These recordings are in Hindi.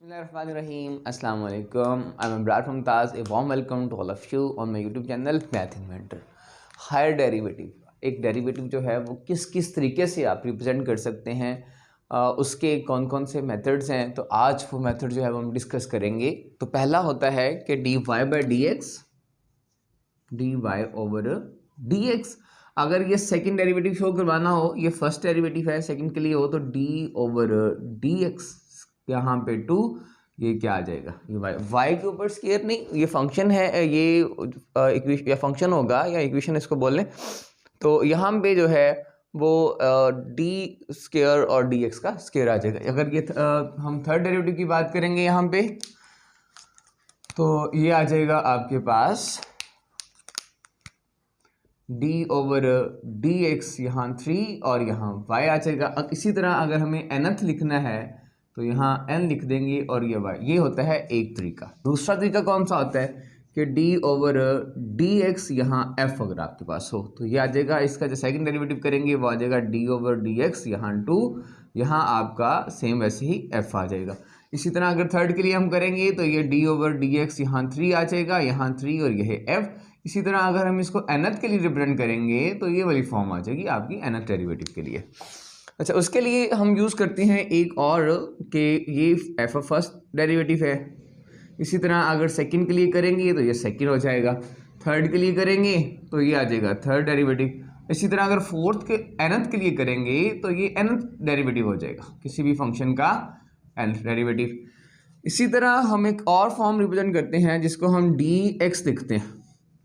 Bismillahirrahmanirrahim. Assalamu alaikum. I'm Imran Mumtaz. A warm welcome to all of you on my YouTube channel Math Inventor. Higher derivative, एक डेरिवेटिव जो है वो किस किस तरीके से आप रिप्रेजेंट कर सकते हैं, उसके कौन कौन से मेथड्स हैं, तो आज वो मेथड जो है वो हम डिस्कस करेंगे। तो पहला होता है कि d y by d x, d y over D x. अगर ये सेकेंड डेरिवेटिव शो करवाना हो, ये फर्स्ट डेरिवेटिव है, सेकेंड के लिए हो तो डी ओवर डी एक्स, यहाँ पे टू, ये क्या आ जाएगा, ये वाई, वाई के ऊपर स्केयर नहीं, ये फंक्शन है, ये या फंक्शन होगा या इक्वेशन इसको बोल लें। तो यहाँ पे जो है वो डी स्केयर और डी एक्स का स्केयर आ जाएगा। अगर ये हम थर्ड डेरिवेटिव की बात करेंगे यहाँ पे, तो ये आ जाएगा आपके पास d ओवर डी एक्स, यहाँ 3 और यहाँ y आ जाएगा। अब इसी तरह अगर हमें nth लिखना है तो यहाँ n लिख देंगे और ये y। ये होता है एक तरीका। दूसरा तरीका कौन सा होता है कि d ओवर डी एक्स, यहाँ f अगर आपके पास हो तो ये आ जाएगा। इसका जो सेकंड डेरिवेटिव करेंगे वो आ जाएगा d ओवर डी एक्स, यहाँ 2, यहाँ आपका सेम वैसे ही f आ जाएगा। इसी तरह अगर थर्ड के लिए हम करेंगे तो ये d ओवर डी एक्स, यहाँ 3 आ जाएगा, यहाँ 3 और यह f। इसी तरह अगर हम इसको nth के लिए रिप्रेजेंट करेंगे तो ये वाली फॉर्म आ जाएगी आपकी nth डेरिवेटिव के लिए। अच्छा, उसके लिए हम यूज़ करते हैं एक और कि ये f फर्स्ट डेरिवेटिव है। इसी तरह अगर सेकंड के लिए करेंगे तो ये सेकंड हो जाएगा, थर्ड के लिए करेंगे तो ये आ जाएगा थर्ड डेरिवेटिव। इसी तरह अगर फोर्थ के nth के लिए करेंगे तो ये nth डेरिवेटिव हो जाएगा, किसी भी फंक्शन का nth डेरिवेटिव। इसी तरह हम एक और फॉर्म रिप्रेजेंट करते हैं जिसको हम डी एक्स लिखते हैं,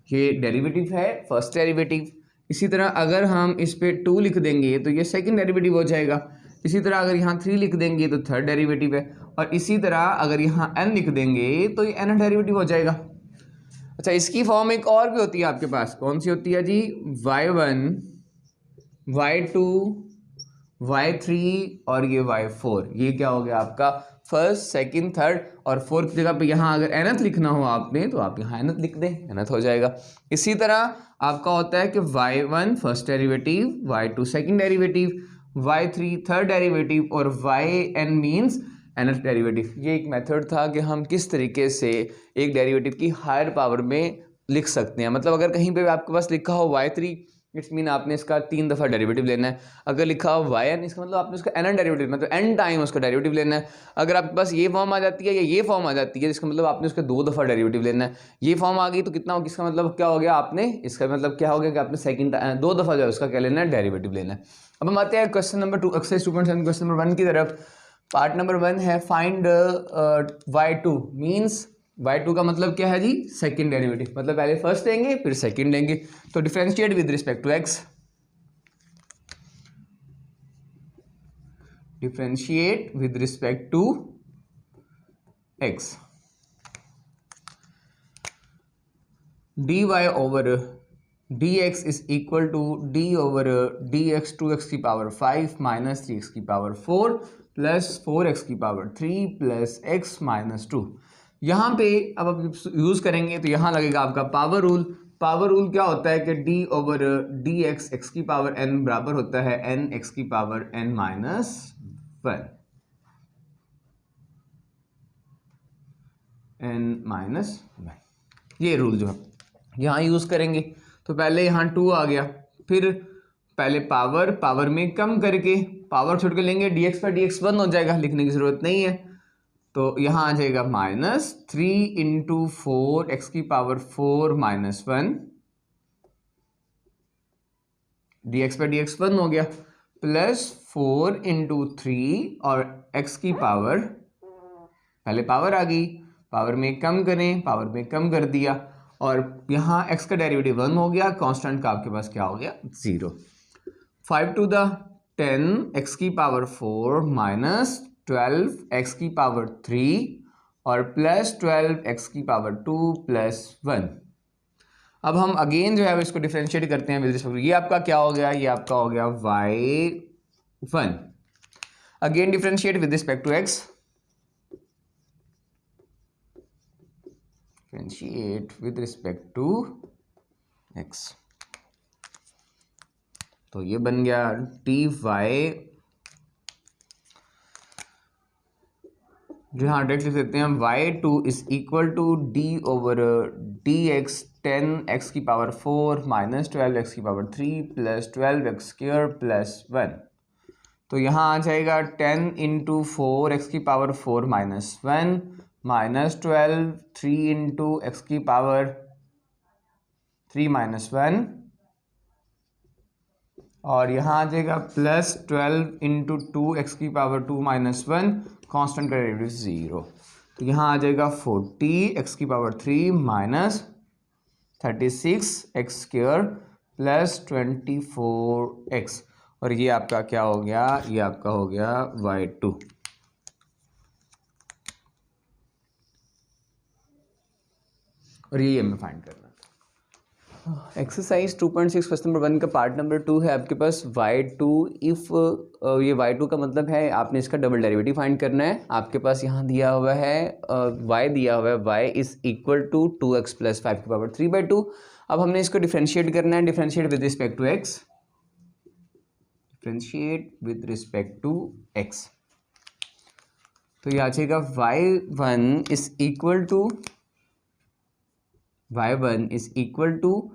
ये डेरिवेटिव है फर्स्ट डेरिवेटिव। इसी तरह अगर हम इस पे 2 लिख देंगे तो ये सेकंड डेरिवेटिव हो जाएगा। इसी तरह अगर यहाँ 3 लिख देंगे तो थर्ड डेरिवेटिव है, और इसी तरह अगर यहाँ n लिख देंगे तो ये n डेरिवेटिव हो जाएगा। अच्छा, इसकी फॉर्म एक और भी होती है आपके पास, कौन सी होती है जी, y1, y2, y3 और ये y4। ये क्या हो गया आपका फर्स्ट, सेकंड, थर्ड, और फोर्थ जगह पे यहाँ अगर nth लिखना हो आपने तो आप यहाँ nth लिख दें, nth हो जाएगा। इसी तरह आपका होता है कि y1 first derivative, y2 second derivative, y3 third derivative और yn मीन्स nth डेरिवेटिव। ये एक मेथड था कि हम किस तरीके से एक डेरिवेटिव की हायर पावर में लिख सकते हैं। मतलब अगर कहीं पे आपके पास लिखा हो y3, इट्स मीन आपने इसका 3 दफ़ा डेरिवेटिव लेना है। अगर लिखा हो yn, इसका मतलब आपने उसका n डेरिवेटिव, मतलब n टाइम उसका डेरिवेटिव लेना है। अगर आपके पास ये फॉर्म आ जाती है या ये फॉर्म आ जाती है, इसका मतलब आपने उसका 2 दफ़ा डेरिवेटिव लेना है। ये फॉर्म आ गई तो कितना हो, इसका मतलब क्या हो गया, आपने इसका मतलब क्या हो गया कि आपने सेकंड 2 दफ़ा जो है उसका क्या लेना है, डेरिवेटिव लेना है। अब हम आते हैं question number 2, exercise 2.7 question number 1 की तरफ। पार्ट नंबर 1 है फाइंड y2 मीन्स, y2 का मतलब क्या है जी, सेकंड डेरिवेटिव, मतलब पहले फर्स्ट लेंगे फिर सेकंड लेंगे। तो differentiate with respect to x, differentiate with respect to x, dy over dx is equal to d over dx 2x की पावर 5 माइनस 3x की पावर 4 प्लस 4x की पावर 3 प्लस x माइनस 2। यहाँ पे अब आप यूज़ करेंगे तो यहाँ लगेगा आपका पावर रूल। पावर रूल क्या होता है कि d over D x, x की पावर n बराबर होता है n x की power n minus 1, n minus 1। ये रूल जो है यहाँ यूज़ करेंगे। तो पहले यहाँ 2 आ गया, फिर पहले पावर में कम करके पावर छोड़ के लेंगे, dx पर dx 1 हो जाएगा, लिखने की ज़रूरत नहीं है। तो यहाँ आ जाएगा माइनस 3 इंटू 4 एक्स की पावर 4 माइनस 1, dx पर dx 1 हो गया, प्लस 4 इंटू 3 और x की पावर, पहले पावर आ गई, पावर में कम करें, पावर में कम कर दिया, और यहाँ x का डेरिवेटिव 1 हो गया, कांस्टेंट का आपके पास क्या हो गया, 0। 5 टू द 10 x की पावर 4 माइनस 12 x की पावर 3 और प्लस 12 x की पावर 2 प्लस 1। अब हम अगेन जो है इसको डिफरेंशिएट करते हैं विद रिस्पेक्ट, ये आपका क्या हो गया, ये आपका हो गया y1। Again differentiate with respect to x, differentiate with respect to x, तो ये बन गया dy जो यहाँ डायरेक्ट लिख देते हैं y2 is equal to d over dx 10x की पावर 4 माइनस 12x की power 3 plus 12x square plus 1। तो यहाँ आ जाएगा 10 इंटू 4x की power 4 minus 1 minus 12 3 into x की पावर 3 माइनस 1 और यहाँ आ जाएगा प्लस 12 इंटू 2x की पावर 2 माइनस 1 कॉन्स्टेंट का डेरिवेटिव 0। तो यहाँ आ जाएगा 40x की power 3 minus 36x square plus 24x और ये आपका क्या हो गया, ये आपका हो गया y2। और ये हमें फाइंड करना। एक्सरसाइज 2.6 क्वेश्चन नंबर 1 का पार्ट नंबर 2 है आपके पास y2 इफ़ ये y2 का मतलब है आपने इसका डबल डेरिवेटिव फाइंड करना है। आपके पास यहाँ दिया हुआ है y दिया हुआ है y is equal to 2x plus 5 की पावर 3/2। अब हमने इसको डिफ्रेंशिएट करना है, differentiate with respect to x, differentiate with respect to x। तो ये आ जाएगा y1 इज इक्वल टू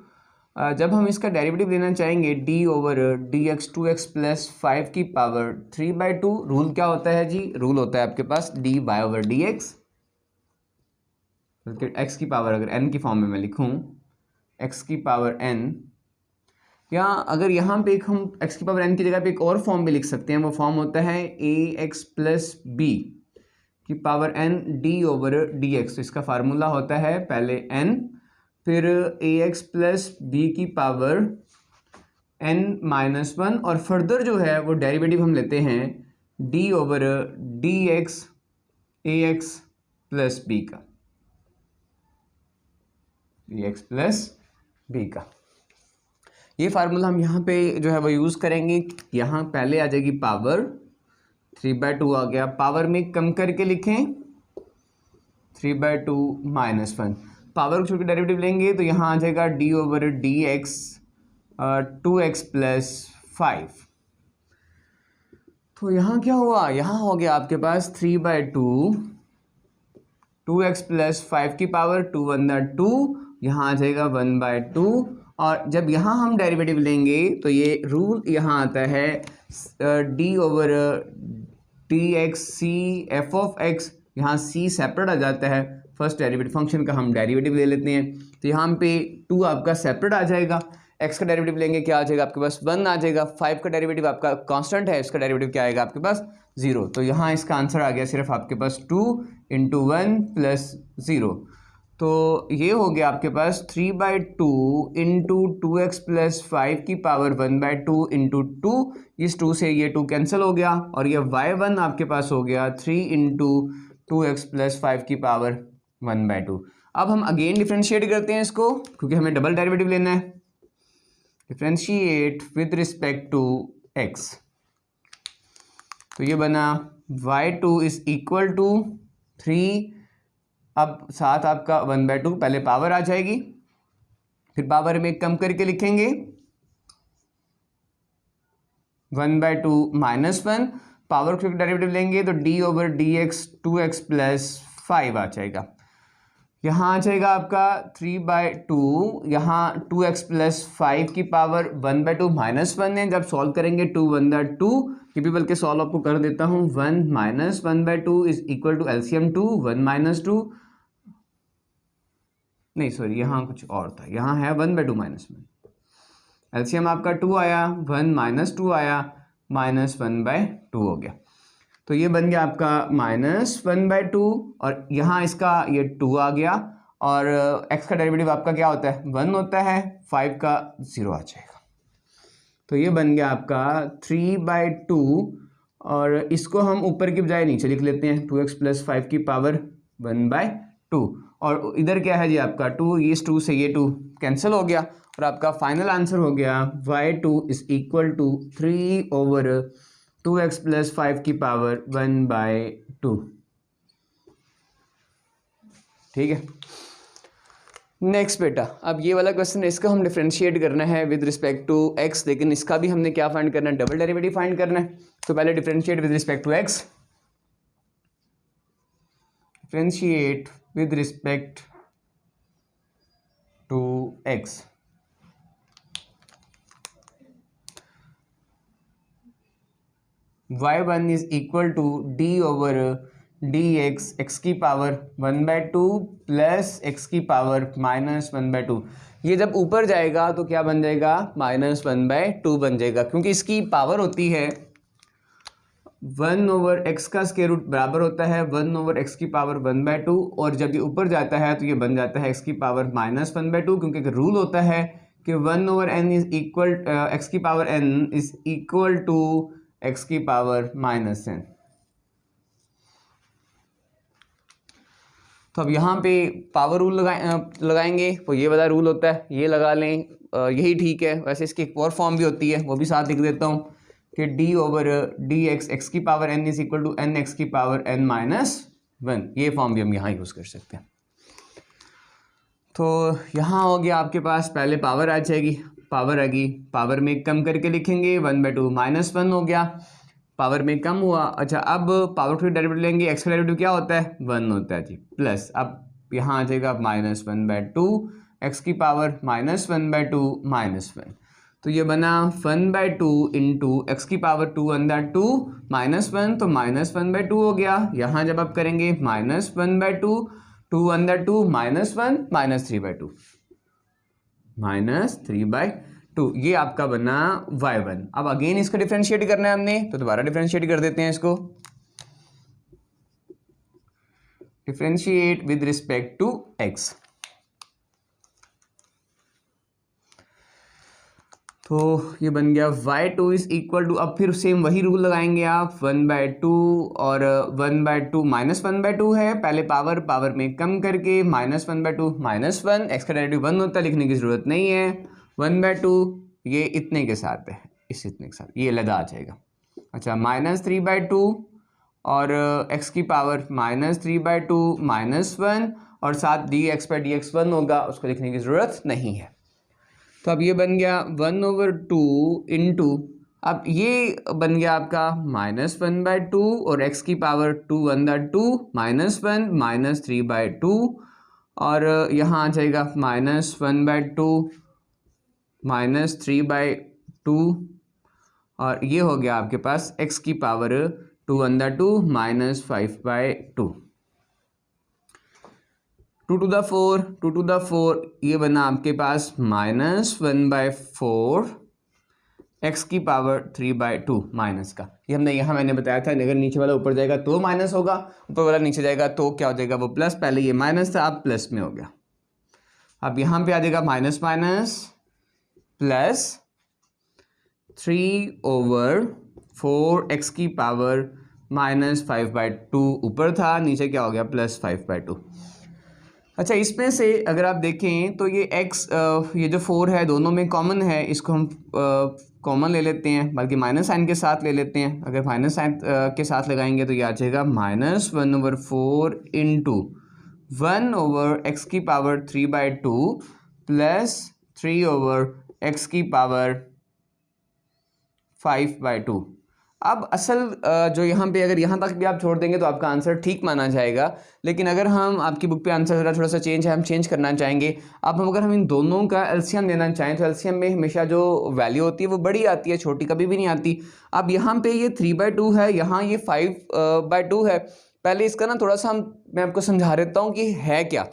जब हम इसका डेरिवेटिव लेना चाहेंगे d over dx 2x plus 5 की पावर 3/2। रूल क्या होता है जी, रूल होता है आपके पास dy ओवर dx, x की पावर अगर n की फॉर्म में मैं लिखूं x की पावर n, या अगर यहाँ पे एक हम x की पावर n की जगह पे एक और फॉर्म भी लिख सकते हैं, वो फॉर्म होता है ax प्लस b की power n d over dx। तो इसका फार्मूला होता है पहले n फिर ax प्लस बी की पावर n माइनस 1 और फर्दर जो है वो डेरिवेटिव हम लेते हैं d over dx ax plus B का, dx प्लस बी का। ये फार्मूला हम यहाँ पे जो है वो यूज़ करेंगे। यहाँ पहले आ जाएगी पावर 3/2 आ गया, पावर में कम करके लिखें 3/2 माइनस 1, पावर को छोड़ के डेरिवेटिव लेंगे तो यहाँ आ जाएगा d over dx 2x plus 5। तो यहाँ क्या हुआ, यहाँ हो गया आपके पास 3/2 2x प्लस 5 की पावर 2 1 2, यहाँ आ जाएगा 1/2 और जब यहाँ हम डेरिवेटिव लेंगे तो ये रूल यहाँ आता है d over dx c f of x, यहाँ c सेपरेट आ जाता है, फर्स्ट डेरिवेटिव फंक्शन का हम डेरिवेटिव ले लेते हैं तो यहाँ पे 2 आपका सेपरेट आ जाएगा, x का डेरिवेटिव लेंगे क्या आ जाएगा आपके पास 1 आ जाएगा, 5 का डेरिवेटिव आपका कांस्टेंट है, इसका डेरिवेटिव क्या आएगा आपके पास 0। तो यहाँ इसका आंसर आ गया सिर्फ आपके पास 2 इंटू 1 प्लस 0। तो ये हो गया आपके पास 3/2 इंटू 2x प्लस 5 की पावर 1/2 इंटू 2, इस 2 से ये 2 कैंसिल हो गया और ये y1 आपके पास हो गया 3 इंटू 2x प्लस 5 की पावर 1/2। अब हम अगेन डिफ्रेंशिएट करते हैं इसको क्योंकि हमें डबल डेरिवेटिव लेना है, differentiate with respect to x। तो ये बना y2 इज इक्वल टू 3, अब साथ आपका 1/2 पहले पावर आ जाएगी फिर पावर में कम करके लिखेंगे 1/2 माइनस 1, पावर को डेरिवेटिव लेंगे तो d over dx 2x plus 5 आ जाएगा, यहाँ आ जाएगा आपका 3/2, यहाँ 2x प्लस 5 की पावर 1/2 माइनस 1 है, जब सॉल्व करेंगे 2 1 2, ये भी बल्कि सॉल्व आपको कर देता हूँ 1 minus 1/2 is equal to LCM 2 1 minus 2, नहीं सॉरी यहाँ कुछ और था, यहाँ है 1/2 माइनस 1, एलसीएम आपका 2 आया 1 माइनस 2 आया माइनस 1/2 हो गया। तो ये बन गया आपका माइनस 1/2 और यहाँ इसका ये 2 आ गया और x का डेरिवेटिव आपका क्या होता है 1 होता है, 5 का 0 आ जाएगा। तो ये बन गया आपका 3/2 और इसको हम ऊपर की बजाय नीचे लिख लेते हैं 2x प्लस 5 की पावर 1/2 और इधर क्या है जी आपका 2, ये 2 से ये 2 कैंसिल हो गया और आपका फाइनल आंसर हो गया y2 is equal to 3 over 2x plus 5 की पावर 1/2। ठीक है, नेक्स्ट बेटा, अब ये वाला क्वेश्चन है, इसका हम डिफरेंशिएट करना है विद रिस्पेक्ट टू x, लेकिन इसका भी हमने क्या फाइंड करना है, डबल डेरिवेटिव फाइंड करना है। तो पहले differentiate with respect to x, differentiate with respect to x। y1 is equal to d over dx x की पावर 1/2 प्लस x की पावर -1/2। ये जब ऊपर जाएगा तो क्या बन जाएगा, -1/2 बन जाएगा, क्योंकि इसकी पावर होती है 1 ओवर x का स्क्वायर रूट बराबर होता है 1 ओवर x की पावर 1/2, और जब ये ऊपर जाता है तो ये बन जाता है x की पावर -1/2, क्योंकि एक रूल होता है कि 1 over n is equal x की power n is equal to x की पावर -n। तो अब यहाँ पे पावर रूल लगाएंगे, तो ये वाला रूल होता है, ये लगा लें, यही ठीक है। वैसे इसकी एक और फॉर्म भी होती है, वो भी साथ लिख देता हूँ कि d ओवर डी एक्स की power n is equal to n x की पावर n-1। ये फॉर्म भी हम यहाँ यूज़ कर सकते हैं। तो यहाँ हो गया आपके पास, पहले पावर आ जाएगी, पावर आ गई, पावर में कम करके लिखेंगे 1/2 -1 हो गया, पावर में कम हुआ। अच्छा, अब पावर टू डेरिवेटिव लेंगे, एक्स का डेरिवेटिव क्या होता है, 1 होता है जी, प्लस अब यहाँ आ जाएगा -1/2 एक्स की पावर -1/2 -1। तो ये बना 1/2 इंटू एक्स की पावर 2/2 -1, तो -1/2 हो गया। यहाँ जब आप करेंगे -1/2 2/2 -1 -3/2 -3/2, ये आपका बना y1। अब अगेन इसको डिफरेंशिएट करना है हमने, तो दोबारा डिफरेंशिएट कर देते हैं इसको, differentiate with respect to x। तो ये बन गया y2 इज इक्वल टू, अब फिर सेम वही रूल लगाएंगे आप, 1/2 और 1/2 -1/2 है, पहले पावर में कम करके -1/2 -1, एक्स का डेरिवेटिव 1 होता है, लिखने की जरूरत नहीं है, 1/2 ये इतने के साथ है, इस इतने के साथ ये लगा आ जाएगा। अच्छा, -3/2 और x की पावर -3/2 -1, और साथ dx 1 होगा, उसको लिखने की ज़रूरत नहीं है। तो अब ये बन गया 1/2 इंटू, अब ये बन गया आपका -1/2 और x की पावर 2/2 -1 -3/2, और यहाँ आ जाएगा -1/2 -3/2, और ये हो गया आपके पास x की पावर 2/2 -5/2। 2 to the 4 ये बना आपके पास -1/4 x की पावर 3/2 माइनस का, ये हमने यहाँ मैंने बताया था, अगर नीचे वाला ऊपर जाएगा तो माइनस होगा, ऊपर वाला नीचे जाएगा तो क्या हो जाएगा, वो प्लस, पहले ये माइनस था अब प्लस में हो गया। अब यहाँ पे आ जाएगा माइनस माइनस प्लस 3/4 x की पावर -5/2 ऊपर था, नीचे क्या हो गया +5/2। अच्छा, इसमें से अगर आप देखें तो ये x ये जो 4 है दोनों में कॉमन है, इसको हम कॉमन ले लेते हैं, बल्कि माइनस साइन के साथ ले लेते हैं। अगर माइनस साइन के साथ लगाएंगे तो ये आ जाएगा -1/4 इंटू 1/x की पावर 3/2 प्लस 3/x की पावर 5/2। अब असल जो यहाँ पे अगर यहाँ तक भी आप छोड़ देंगे तो आपका आंसर ठीक माना जाएगा, लेकिन अगर हम आपकी बुक पे आंसर थोड़ा सा चेंज है, हम चेंज करना चाहेंगे। अब अगर हम इन दोनों का एलसीएम लेना चाहें तो एलसीएम में हमेशा जो वैल्यू होती है वो बड़ी आती है, छोटी कभी भी नहीं आती। अब यहाँ पे ये 3/2 है, यहाँ ये 5/2 है। पहले इसका ना थोड़ा सा मैं आपको समझा देता हूँ कि है क्या,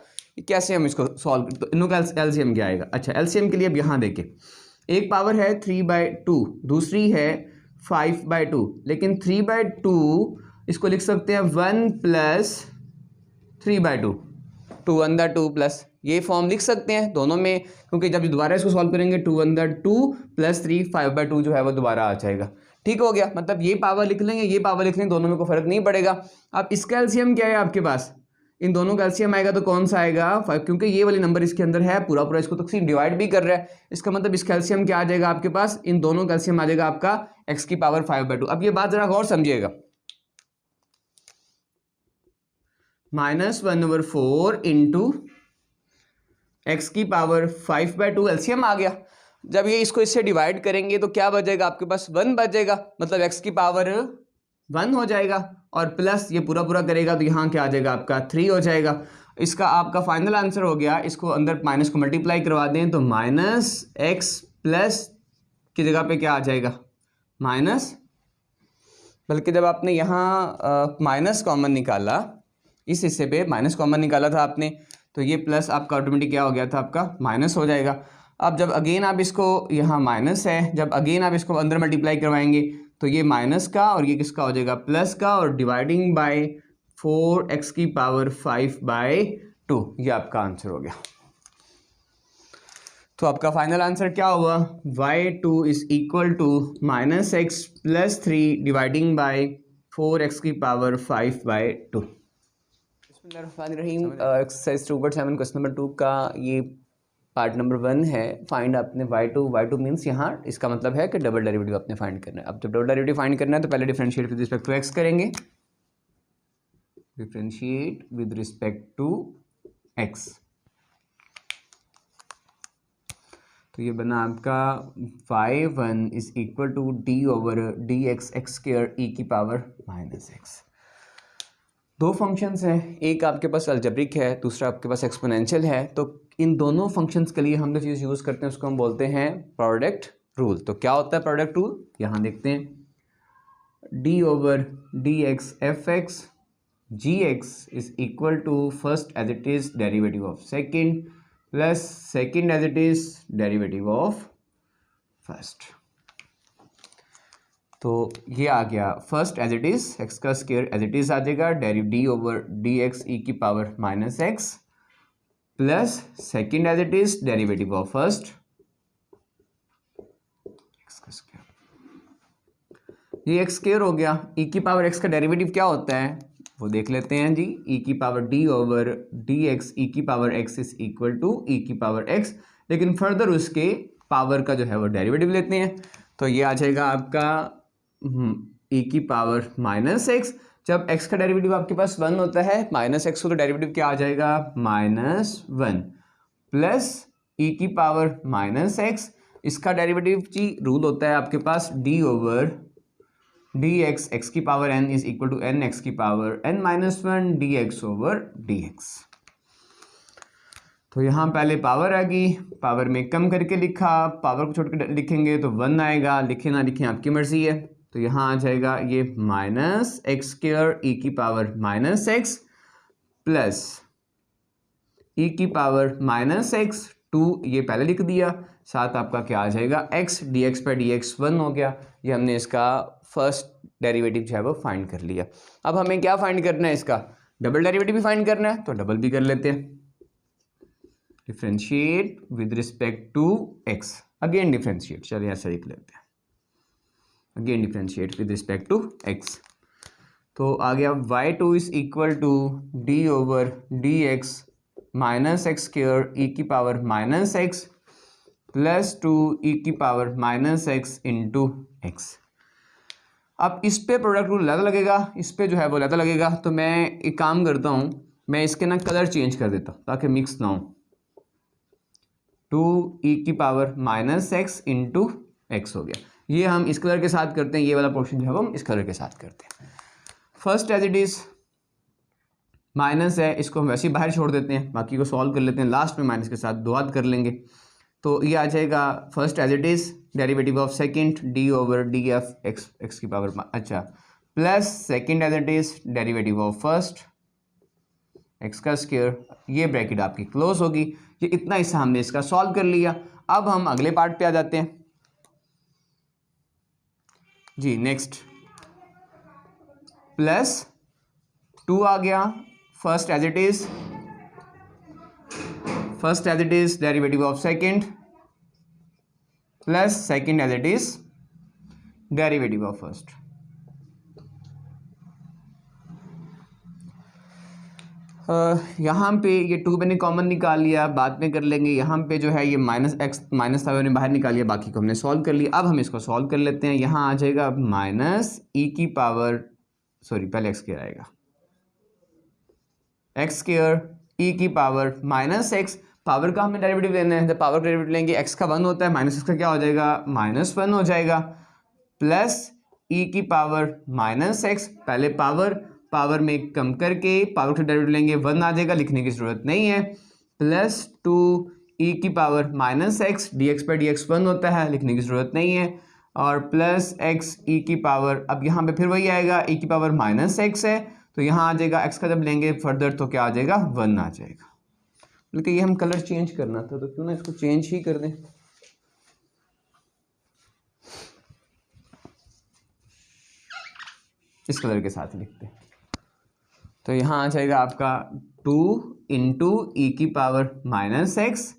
कैसे हम इसको सॉल्व, तो इन का एलसीएम क्या आएगा। अच्छा, एलसीएम के लिए अब यहाँ देखें, एक पावर है 3/2, दूसरी है 5/2, लेकिन 3/2 इसको लिख सकते हैं 1 + 3/2, 2/2 प्लस, ये फॉर्म लिख सकते हैं दोनों में, क्योंकि जब दोबारा इसको सॉल्व करेंगे 2/2 + 3 5/2 जो है वो दोबारा आ जाएगा। ठीक हो गया, मतलब ये पावर लिख लेंगे, ये पावर लिख लेंगे, दोनों में कोई फर्क नहीं पड़ेगा। अब इसका एलसीएम क्या है आपके पास, इन दोनों का एलसीएम आएगा तो कौन सा आएगा 5, क्योंकि ये वाली नंबर इसके अंदर है, पूरा पूरा इसको तो डिवाइड भी कर रहा है, इसका मतलब इसका एलसीएम क्या आ जाएगा आपके पास, इन दोनों का एलसीएम आ जाएगा आपका x की पावर 5/2। अब ये बात जरा गौर समझिएगा, -1/4 इंटू x की पावर 5/2 एलसीएम आ गया। जब ये इसको इससे डिवाइड करेंगे तो क्या बचेगा आपके पास, 1 बचेगा, मतलब x की पावर 1 हो जाएगा और प्लस ये पूरा पूरा करेगा तो यहाँ क्या आ जाएगा आपका 3 हो जाएगा। इसका आपका फाइनल आंसर हो गया। इसको अंदर माइनस को मल्टीप्लाई करवा दें तो माइनस एक्स प्लस की जगह पे क्या आ जाएगा माइनस, बल्कि जब आपने यहाँ माइनस कॉमन निकाला, इस हिस्से पे माइनस कॉमन निकाला था आपने, तो ये प्लस आपका ऑटोमेटिक क्या हो गया था आपका माइनस हो जाएगा। अब जब अगेन आप इसको यहाँ माइनस है, जब अगेन आप इसको अंदर मल्टीप्लाई करवाएंगे तो ये माइनस का और ये किसका हो जाएगा प्लस का, और डिवाइडिंग बाय 4x की पावर 5/2, ये आपका आंसर हो गया। तो आपका फाइनल आंसर क्या हुआ, y2 is equal to minus X plus 3 dividing by 4x की पावर 5/2। एक्सरसाइज 2.7 क्वेश्चन नंबर 2 का ये पार्ट नंबर 1 है। फाइंड आपने y2 मीन्स यहाँ इसका मतलब है कि डबल डेरिवेटिव आपने फाइंड करना है। अब जब डबल डेरिवेटिव फाइंड करना है तो पहले differentiate with respect to x करेंगे, differentiate with respect to x। तो ये बना आपका y1 is equal to d/dx x square e की पावर माइनस x। दो फंक्शंस हैं, एक आपके पास अलजेब्रिक है, दूसरा आपके पास एक्सपोनेंशियल है। तो इन दोनों फंक्शंस के लिए हम जो चीज़ यूज़ करते हैं उसको हम बोलते हैं प्रोडक्ट रूल। तो क्या होता है प्रोडक्ट रूल, यहाँ देखते हैं, d/dx fx gx is equal to first as it is derivative of second plus second as it is derivative of first. तो ये आ गया first as it is, X का स्क्वायर एज इट इज आ जाएगा, d/dx e की power minus X plus second as it is derivative of first X का स्क्वायर। ये एक्स स्क्वायर हो गया। e की पावर x का डेरिवेटिव क्या होता है वो देख लेते हैं जी। e की पावर d/dx e की power x is equal to e की पावर x, लेकिन फर्दर उसके पावर का जो है वो डेरिवेटिव लेते हैं। तो ये आ जाएगा आपका e की पावर माइनस एक्स। जब x का डेरिवेटिव आपके पास 1 होता है, माइनस एक्स हो तो डेरिवेटिव क्या आ जाएगा -1 प्लस e की पावर माइनस एक्स। इसका डेरिवेटिव जी रूल होता है आपके पास d/dx x की power n is equal to n x की पावर n-1 dx/dx। तो यहाँ पहले पावर आ गई, पावर में कम करके लिखा, पावर को छोड़ के लिखेंगे तो 1 आएगा, लिखे ना लिखें आपकी मर्जी है। तो यहाँ आ जाएगा ये माइनस एक्स स्क्वायर e की power minus X plus e की पावर माइनस एक्स 2, ये पहले लिख दिया, साथ आपका क्या आ जाएगा x dx/dx 1 हो गया। ये हमने इसका फर्स्ट डेरिवेटिव जो है वो फाइंड कर लिया। अब हमें क्या फाइंड करना है, इसका डबल डेरिवेटिव भी फाइंड करना है, तो डबल भी कर लेते हैं। Differentiate with respect to x, again differentiate, चलिए ऐसा लिख लेते हैं, again differentiate with respect to x। तो आ गया y2 is equal to d/dx minus X square e की power minus X plus 2 e की power minus X into X. अब इस पे प्रोडक्ट रूल अलग लगेगा, इस पे जो है वो अलग लगेगा। तो मैं एक काम करता हूँ, मैं इसके ना कलर चेंज कर देता हूँ ताकि मिक्स ना हो। 2e की power minus X into x हो गया। ये हम इस कलर के साथ करते हैं, ये वाला पोर्शन जो है वो हम इस कलर के साथ करते हैं। First as it is minus है, इसको हम वैसे ही बाहर छोड़ देते हैं, बाकी को सॉल्व कर लेते हैं, लास्ट में माइनस के साथ दो हाथ कर लेंगे। तो ये आ जाएगा first as it is derivative of second d/df x की पावर अच्छा plus second as it is derivative of first x का स्क्वायर, ये ब्रैकेट आपकी क्लोज होगी। ये इतना हिस्सा हमने इसका सॉल्व कर लिया। अब हम अगले पार्ट पे आ जाते हैं जी। नेक्स्ट प्लस 2 आ गया, first as it is derivative of second plus second as it is derivative of first. यहाँ पे ये 2 मैंने कॉमन निकाल लिया, बाद में कर लेंगे। यहाँ पे जो है ये माइनस एक्स माइनस था, मैंने बाहर निकाल लिया, बाकी को हमने सॉल्व कर लिया। अब हम इसको सॉल्व कर लेते हैं। यहाँ आ जाएगा माइनस e की पावर पहले एक्स स्क्वायर आएगा, एक्स स्क्वायर e की पावर माइनस एक्स। पावर का हमें डेरिवेटिव लेना है, जब पावर का डेरिवेटिव लेंगे x का 1 होता है, माइनस एक्स का क्या हो जाएगा -1 हो जाएगा, प्लस ई की पावर माइनस एक्स, पहले पावर में कम करके पावर का डेरिवेटिव लेंगे, 1 आ जाएगा, लिखने की ज़रूरत नहीं है, प्लस 2 ई की power minus x, D x पर डी एक्स 1 होता है, लिखने की ज़रूरत नहीं है, और प्लस एक्स ई की पावर, अब यहाँ पे फिर वही आएगा, ई की पावर माइनस एक्स है तो यहाँ आ जाएगा, एक्स का जब लेंगे फर्दर तो क्या आ जाएगा, 1 आ जाएगा। बल्कि ये हम कलर चेंज करना था तो क्यों ना इसको चेंज ही कर दें। इस कलर के साथ लिखते हैं तो यहाँ आ जाएगा आपका 2 इंटू ई की पावर माइनस एक्स,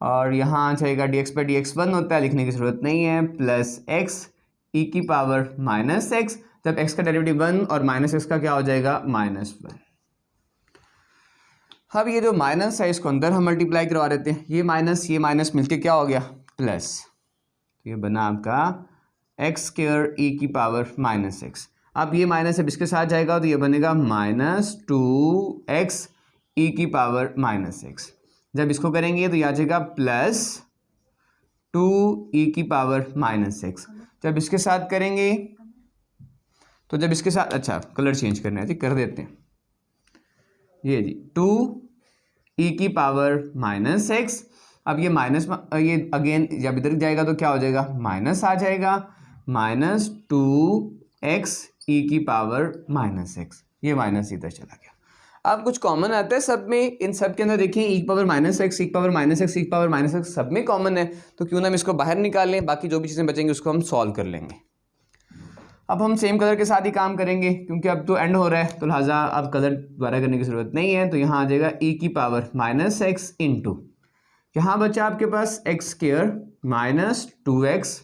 और यहाँ आ जाएगा डी एक्स पर डी एक्स 1 होता है, लिखने की ज़रूरत नहीं है, प्लस एक्स ई की पावर माइनस एक्स, जब एक्स का डेरिवेटिव 1 और माइनस एक्स का क्या हो जाएगा, -1। अब ये जो माइनस है इसको अंदर हम मल्टीप्लाई करवा देते हैं, ये माइनस मिलके क्या हो गया, प्लस, तो ये बना आपका एक्स स्क्वायर ई की पावर माइनस एक्स। अब ये माइनस अब इसके साथ जाएगा तो ये बनेगा -2x ई की पावर माइनस एक्स। जब इसको करेंगे तो ये आ जाएगा प्लस 2 ई की पावर माइनस एक्स। जब इसके साथ करेंगे तो जब इसके साथ, अच्छा कलर चेंज करना है जी, कर देते हैं, ये जी 2 ई की पावर माइनस एक्स। अब ये माइनस, ये अगेन जब इधर जाएगा तो क्या हो जाएगा, माइनस आ जाएगा, -2x ई की पावर माइनस एक्स, ये माइनस इधर चला गया। अब कुछ कॉमन आता है सब में, इन सब के अंदर देखिए ई की पावर माइनस एक्स, ई की पावर माइनस एक्स, ई की पावर माइनस एक्स सब में कॉमन है, तो क्यों ना हम इसको बाहर निकाल लें, बाकी जो भी चीज़ें बचेंगी उसको हम सॉल्व कर लेंगे। अब हम सेम कलर के साथ ही काम करेंगे क्योंकि अब तो एंड हो रहा है, तो लिहाजा अब कलर दोबारा करने की ज़रूरत नहीं है, तो यहाँ आ जाएगा ई की पावर माइनस एक्स इंटू, यहाँ बचा आपके पास x square minus 2x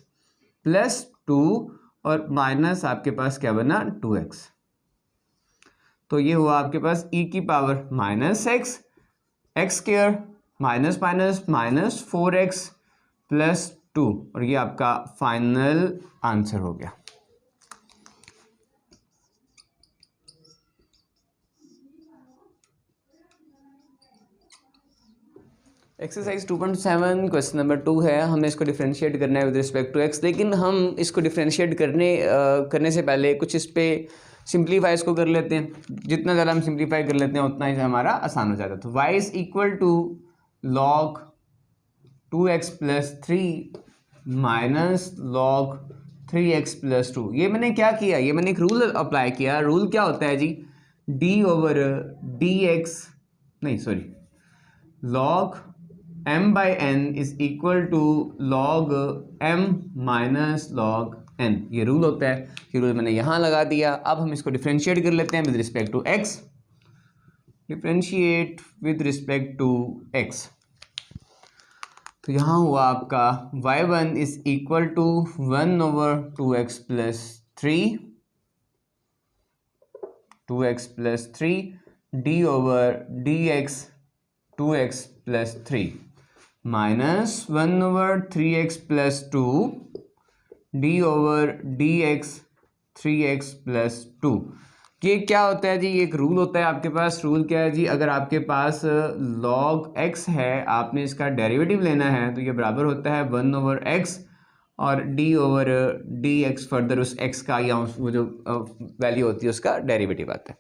plus 2 और माइनस आपके पास क्या बना 2x, तो ये हुआ आपके पास ई की power minus x, x square minus minus minus 4x plus 2, और ये आपका फाइनल आंसर हो गया। एक्सरसाइज 2.7 क्वेश्चन नंबर 2 है, हमने इसको डिफ्रेंशिएट करना है विद रिस्पेक्ट टू एक्स, लेकिन हम इसको डिफ्रेंशिएट करने से पहले कुछ इस पे सिंप्लीफाई इसको कर लेते हैं, जितना ज़्यादा हम सिंप्लीफाई कर लेते हैं उतना ही हमारा आसान हो जाता है। तो y is equal to log 2x plus 3 minus log 3x plus 2। ये मैंने क्या किया, ये मैंने एक रूल अप्लाई किया। रूल क्या होता है जी, log m by n is equal to log m minus log n, ये रूल होता है। ये रूल मैंने यहाँ लगा दिया। अब हम इसको डिफ्रेंशिएट कर लेते हैं with respect to x, differentiate with respect to x। तो यहाँ हुआ आपका y1 is equal to 1/2x plus 3 d over dx 2x plus 3 minus 1/3x plus 2 d over dx 3x plus 2। ये क्या होता है जी, ये एक रूल होता है आपके पास। रूल क्या है जी, अगर आपके पास log x है, आपने इसका डेरिवेटिव लेना है तो ये बराबर होता है 1/x और d ओवर dx, फर्दर उस x का या वो जो वैल्यू होती है उसका डेरिवेटिव आता है।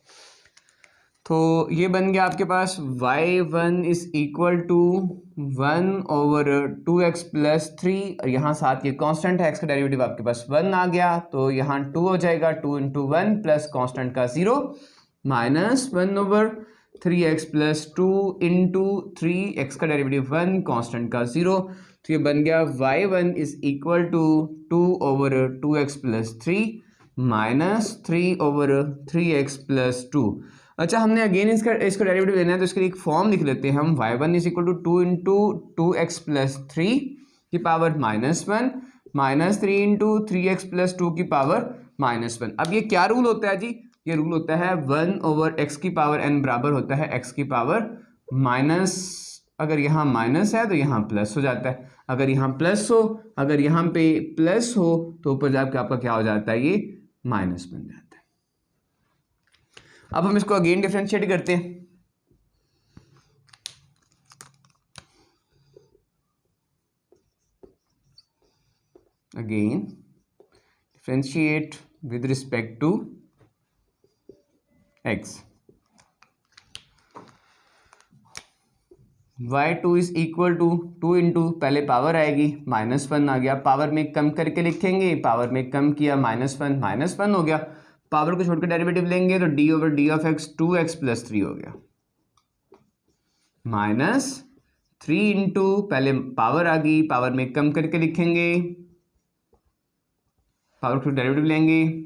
तो ये बन गया आपके पास y1 is equal to 1/2x plus 3, और यहाँ साथ ये कांस्टेंट है, x का डेरिवेटिव आपके पास 1 आ गया, तो यहाँ 2 हो जाएगा, 2 × 1 प्लस कांस्टेंट का 0 minus 1/3x plus 2 into 3, x का डेरिवेटिव 1, कांस्टेंट का 0। तो ये बन गया y1 is equal to 2/2x plus 3 minus 3/3x plus 2। अच्छा, हमने अगेन इसका डेरिवेटिव लेना है तो इसके लिए एक फॉर्म लिख लेते हैं हम। y1 is equal to 2 × 2x plus 3 की पावर -1 माइनस 3 × 3x प्लस 2 की पावर -1। अब ये क्या रूल होता है जी, ये रूल होता है 1/x की पावर n बराबर होता है x की पावर माइनस, अगर यहाँ माइनस है तो यहाँ प्लस हो जाता है, अगर यहाँ प्लस हो, अगर यहाँ पे प्लस हो तो ऊपर जाकर आपका क्या हो जाता है, ये माइनस बन जाता है। अब हम इसको अगेन डिफरेंशिएट करते हैं। Again differentiate with respect to x। y2 is equal to 2 into पहले पावर आएगी -1 आ गया, पावर में कम करके लिखेंगे, पावर में कम किया -1 हो गया, पावर को छोड़कर डेरिवेटिव लेंगे तो d/d(x) 2x + 3 हो गया, -3 इंटू पहले पावर आ गई, पावर में कम करके लिखेंगे, पावर को डेरिवेटिव लेंगे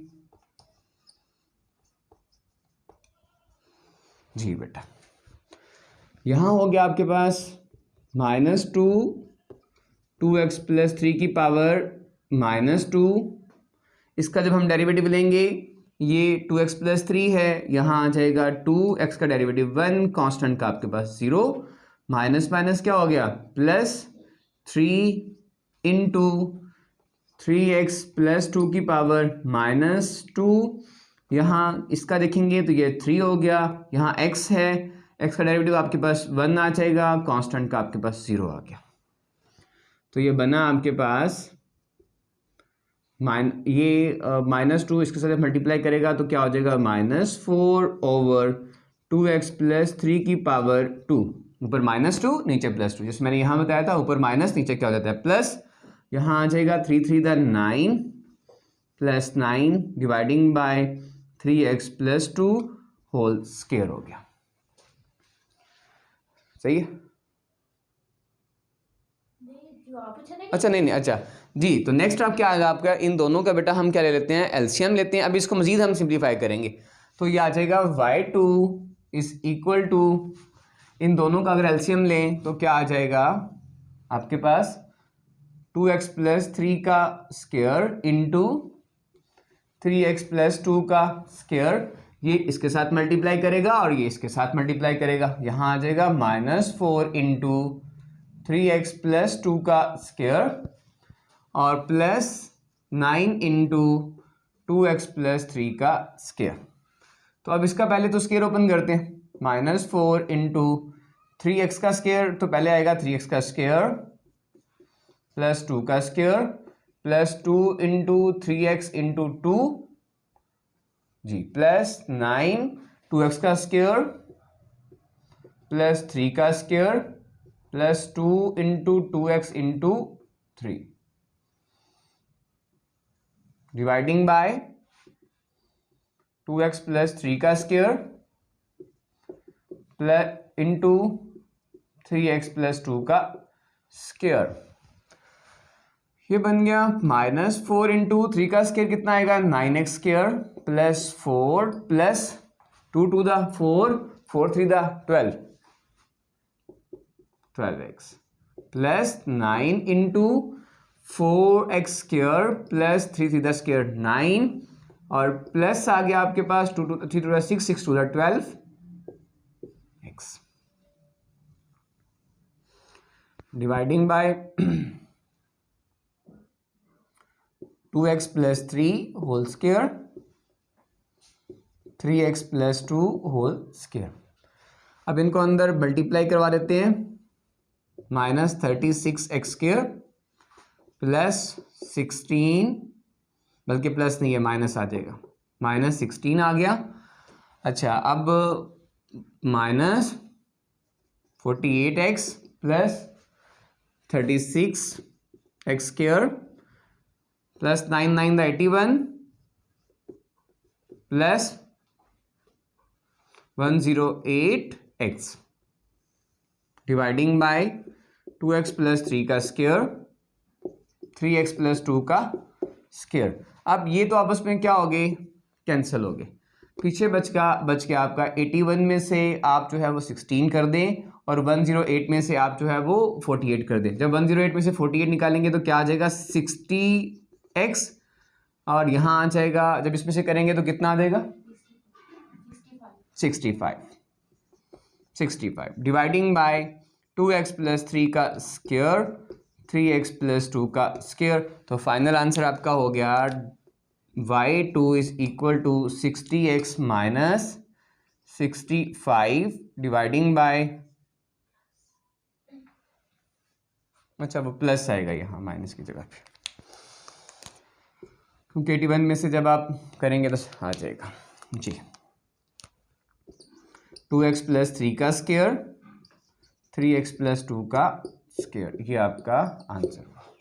जी बेटा। यहां हो गया आपके पास -2 2x + 3 की पावर -2, इसका जब हम डेरिवेटिव लेंगे ये 2x + 3 है, यहाँ आ जाएगा 2x का डेरिवेटिव 1, कांस्टेंट का आपके पास 0, माइनस माइनस क्या हो गया +3 इंटू 3x + 2 की पावर -2, यहाँ इसका देखेंगे तो ये 3 हो गया, यहाँ x है, x का डेरिवेटिव आपके पास 1 आ जाएगा, कांस्टेंट का आपके पास 0 आ गया, तो ये बना आपके पास -2 इसके साथ मल्टीप्लाई करेगा तो क्या हो जाएगा -4/2x + 3 की पावर 2, ऊपर -2 नीचे +2, जैसे मैंने यहाँ बताया था ऊपर माइनस नीचे क्या हो जाता है प्लस, यहाँ आ जाएगा 3 3 9 + 9 dividing by 3x + 2 whole square हो गया, सही है। अच्छा नहीं अच्छा जी, तो नेक्स्ट आप क्या आएगा आपका, इन दोनों का बेटा हम क्या ले लेते हैं एलसीएम लेते हैं, अब इसको मजीद हम सिंप्लीफाई करेंगे तो ये आ जाएगा y2 इज इक्वल टू, इन दोनों का अगर एलसीएम लें तो क्या आ जाएगा आपके पास 2x + 3 का स्क्वायर इंटू 3x + 2 का स्क्वायर, ये इसके साथ मल्टीप्लाई करेगा और ये इसके साथ मल्टीप्लाई करेगा, यहाँ आ जाएगा -4 इंटू 3x + 2 का स्क्वायर और +9 इंटू 2x + 3 का स्क्वायर। तो अब इसका पहले तो स्क्वायर ओपन करते हैं, -4 इंटू 3x का स्क्वायर, तो पहले आएगा 3x का स्क्वायर + 2 का स्क्वायर +2 इंटू 3x इंटू 2 जी +9 2x का स्क्वायर +3 का square +2 into 2x into 3 dividing by 2x + 3 का स्क्वायर इंटू 3x + 2 का स्क्वायर, ये बन गया -4 इंटू 3 का स्क्वायर कितना आएगा 9x square +4 +2 2 4 4 3 12x +9 into 4x square +3 3 square 9 और प्लस आ गया आपके पास 2 2 3 2 6 6 2 12x dividing by 2x + 3 whole square 3x + 2 whole square. अब इनको अंदर मल्टीप्लाई करवा देते हैं, -36x स्क्वायर +16, बल्कि प्लस नहीं है माइनस आ जाएगा, -16 आ गया। अच्छा अब -48x +36x square +9 9 81 +108x dividing by 2x + 3 का स्क्वायर 3x + 2 का स्क्वायर। अब ये तो आपस में क्या हो गए कैंसिल हो गए, पीछे बच गया आपका 81 में से आप जो है वो 16 कर दें और 108 में से आप जो है वो 48 कर दें। जब 108 में से 48 निकालेंगे तो क्या आ जाएगा 60x और यहाँ आ जाएगा, जब इसमें से करेंगे तो कितना आ जाएगा 65 डिवाइडिंग बाय 2x + 3 का स्क्वायर 3x + 2 का स्क्वायर। तो फाइनल आंसर आपका हो गया y2 is equal to 60x - 65 dividing by, अच्छा वो प्लस आएगा यहाँ माइनस की जगह पे, क्योंकि 81 में से जब आप करेंगे तो आ जाएगा जी 2x प्लस 3 का स्क्वायर 3x प्लस 2 का स्क्वायर, ये आपका आंसर हुआ।